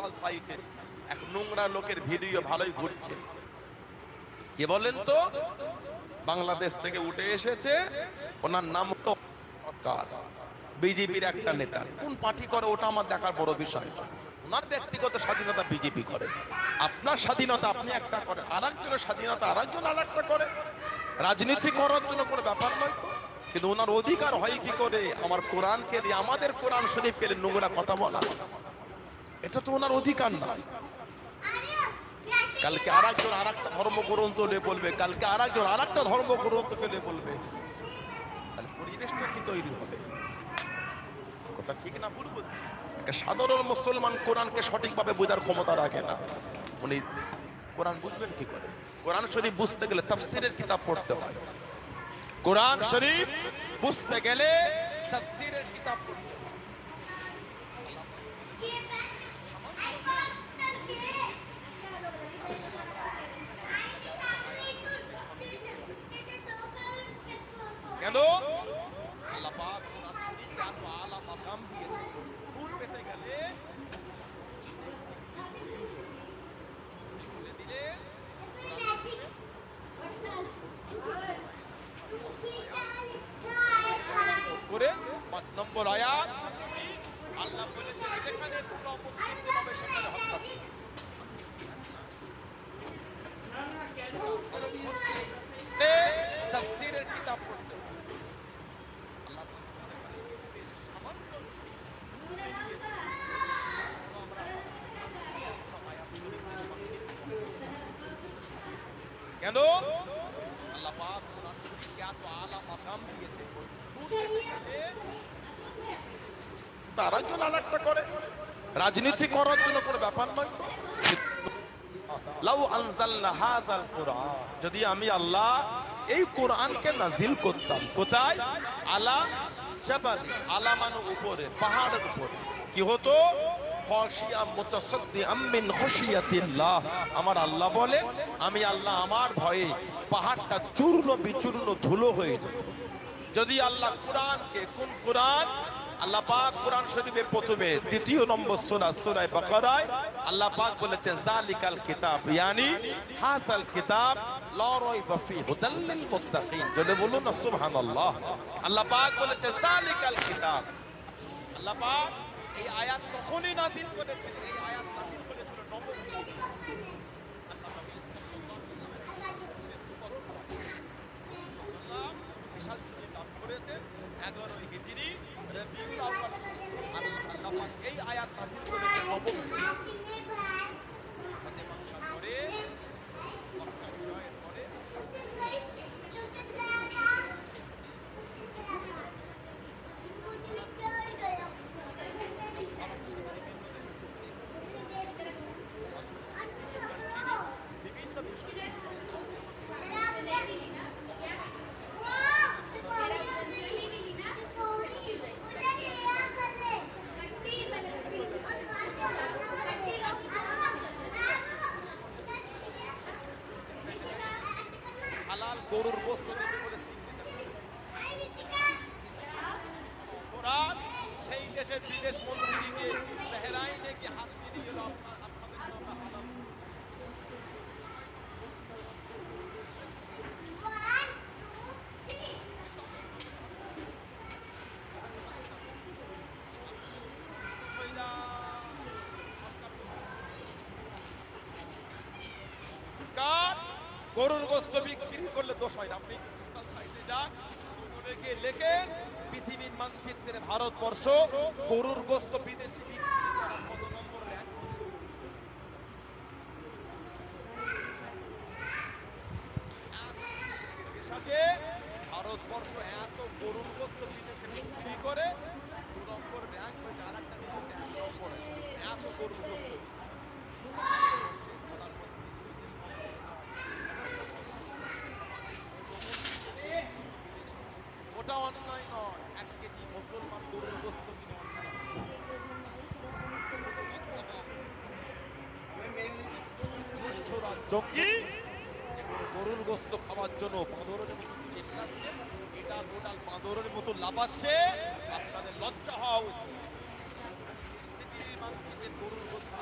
Social সাইটে এক নোংরা লোকের ভিডিও ভালোই ঘুরছে। কে বলেন তো? বাংলাদেশ থেকে উঠে এসেছে, ওনার নাম হলো সরকার, বিজেপির একটা নেতা। কোন পার্টি করে ওটা আমার দেখার বড় বিষয় না। ওনার ব্যক্তিগত স্বাধীনতা বিজেপি করে, আপনার স্বাধীনতা আপনি একটা করে, আরেকজনের স্বাধীনতা আরেকজন আরেকটা করে। রাজনীতি করার জন্য কোনো ব্যাপার নয় তো, কিন্তু ওনার অধিকার হয় কি করে আমার কোরআনকে দিয়ে, আমাদের কোরআন শরীফকে নিয়ে নোংরা কথা বলা? এটা তো ওনার অধিকার নয়। কালকে আরেকজন আরেকটা ধর্মগ্রন্থ নিয়ে বলবে, কালকে আরেকজন আরেকটা ধর্মগ্রন্থ নিয়ে বলবে, তাহলে পরিবেশটা কি তৈরি হবে? কথা ঠিক না ভুল বলছি? একটা সাধারণ মুসলমান কোরআনকে সঠিকভাবে বোঝার ক্ষমতা রাখে না। উনি কোরআন বুঝবেন কি করে? কোরআন শরীফ বুঝতে গেলে তাফসীরের কিতাব পড়তে হয়। কোরআন শরীফ বুঝতে গেলে তাফসীরের কিতাব পড়তে হয়। কেন? আল্লাহ পাক কোরআন শরীফকে এত আলা মাকাম দিয়েছে, নূর পেতে গেলে বলে দিলে করে 5 নম্বর আয়াত আল্লাহ বলেছেন যেখানে তোমরা মুসলিম হবে সেখানে হত্যা করো। তাফসীরের কিতাব পড়তে হয়। আল্লাহ সামান্য কেন? আল্লাহ পাক কোরআন শরীফকে এত আলা মাকাম দিয়েছে, আরেকজন আরেকটা করে। রাজনীতি করার জন্য কোনো ব্যাপার নয় তো। লাউ আনজালনা হাযাল কুরআন, যদি আমি আল্লাহ এই কোরআনকে নাজিল করতাম কোথায়? আলা জাবাল, আলা মানে উপরে, পাহাড়ের উপরে, কি হতো? খাশিয়া মুতাসাদ্দিআম মিন খাশিয়াতিল্লাহ। আমার আল্লাহ বলে আমি আল্লাহ আমার ভয়ে পাহাড়টা চূর্ণ বিচূর্ণ ধুলো হয়ে যেত। যদি আল্লাহ কোরআনকে, কোন কোরআন? আল্লাহ পাক কোরআন শরীফে প্রথমে ২য় নম্বর সূরা সূরা বাকারায় আল্লাহ পাক বলেছেন যালিকাল কিতাব, ইয়ানি হাযাল কিতাব লা রাইবা ফীহি হুদাল লিল মুত্তাকিন। জলে বলুন না সুবহানাল্লাহ। আল্লাহ পাক বলেছেন যালিকাল কিতাব। আল্লাহ পাক এই আয়াত তখনই নাযিল করেছেন, এই আয়াত নাযিল করেছিল নবম আল্লাহ নবী সাল্লাল্লাহু বিশাল শরীর লাভ করেছেন 11 হিজরি রবিউল আউয়াল। আল্লাহ পাক এই আয়াত নাযিল করেছেন নবম করে মক্কা বিজয়ের পরে। বিভিন্ন বিষয় হালাল গরুর গোশত করে কোরআন সেই দেশের বিদেশ মন্ত্রীকে তেহরানে কি হাত দিয়ে গেল আপনাদের জন্য হালাল। গরুর গোশত বিক্রি করলে দোষ হয় না। আপনি সাইডে যান, গুগলে গিয়ে লেখেন পৃথিবীর মানচিত্রে ভারতবর্ষ গরুর গোশত বিদেশি কত নম্বর র্যাঙ্ক। ভারতবর্ষ এত গরুর গোশত বিদেশে বিক্রি করে 2 নম্বর র্যাঙ্ক হয়েছে, আর একটা দেশে 1 নম্বরে এত গরুর গোশত। ওটা অন্যায় নয়, 1 কেজি মুসলমান গরুর গোশত কিনে জঙ্গি গরুর গোশত খাওয়ার জন্য বাঁদরের মতো চেঁচাচ্ছে, এটা টোটাল বাঁদরের মতো লাফাচ্ছে। আপনাদের লজ্জা হওয়া উচিত। পৃথিবীর মানুষদের গরুর গোশত